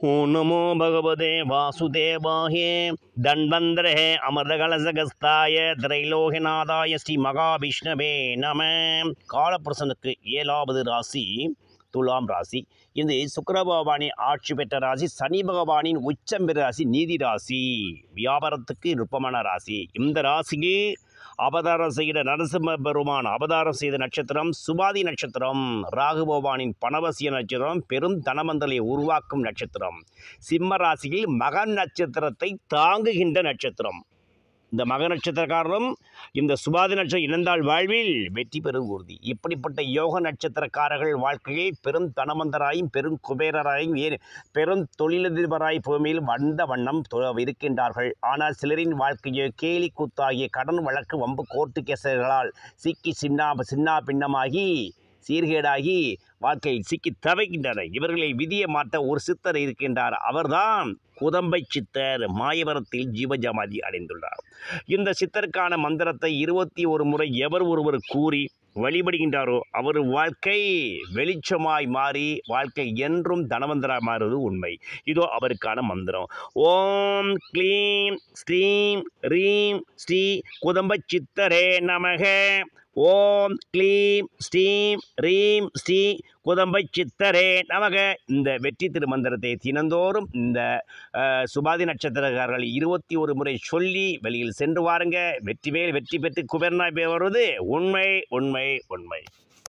ஓம் நமோ பகவதே வாசுதேவாய தன்வந்தரே அமிர்தகலசகஸ்தாய திரைலோகநாதாய ஸ்ரீ மகாவிஷ்ணவே நம. காலபுருஷனுக்கு 7வது ராசி துலாம் ராசி. இது சுக்கிர பகவானின் ஆட்சி பெற்ற ராசி. சனி பகவானின் உச்சம் பெற்ற ராசி நீதி ராசி. வியாபாரத்துக்கு நுட்பமான ராசி. இந்த ராசிக்கு அவதாரம் செய்த நரசிம்ம பெருமான் அவதாரம் செய்த நட்சத்திரம் சுபாதி நட்சத்திரம். ராகு பகவானின் பணவசிய நட்சத்திரம் பெரும் தனமந்தலை உருவாக்கும் நட்சத்திரம். சிம்ம ராசியில் மக நட்சத்திரத்தை தாங்குகின்ற நட்சத்திரம். இந்த மக நட்சத்திரக்காரரும் இந்த சுபாதி நட்சத்திரம் இணைந்தால் வாழ்வில் வெற்றி பெறும் உறுதி. இப்படிப்பட்ட யோக நட்சத்திரக்காரர்கள் வாழ்க்கையில் பெரும் தனமந்தராயும் பெரும் குபேரராயும் பெரும் தொழிலதிபராய் பூமியில் வந்த வண்ணம் இருக்கின்றார்கள். ஆனால் சிலரின் வாழ்க்கையை கேலி கூத்தாகிய கடன் வழக்கு வம்பு கோர்ட்டு கேசர்களால் சிக்கி சின்னா பின்னமாகி சீர்கேடாகி வாழ்க்கையில் சிக்கி தவைக்கின்றனர். இவர்களை விதியை மாற்ற ஒரு சித்தர் இருக்கின்றார். அவர்தான் குதம்பை சித்தர். மாயவரத்தில் ஜீவஜமாதி அடைந்துள்ளார். இந்த சித்தருக்கான மந்திரத்தை 21 முறை எவர் ஒருவர் கூறி வழிபடுகின்றாரோ அவர் வாழ்க்கை வெளிச்சமாய் மாறி வாழ்க்கை என்றும் தனவந்தராய் மாறுவது உண்மை. இதோ அவருக்கான மந்திரம். ஓம் க்ளீம் ஸ்ரீம் ரீம் ஸ்ரீ குதம்ப சித்தரே நமக. ஓம் க்ளீம் ஸ்ரீம் ரீம் ஸ்ரீ குதம்பை சித்தரே நமக. இந்த வெற்றி திருமந்திரத்தை தினந்தோறும் இந்த சுபாதி நட்சத்திரக்காரர்கள் 21 முறை சொல்லி வெளியில் சென்று வாருங்க. வெற்றி பெற்று குபேரனாய் வருவது உண்மை உண்மை உண்மை.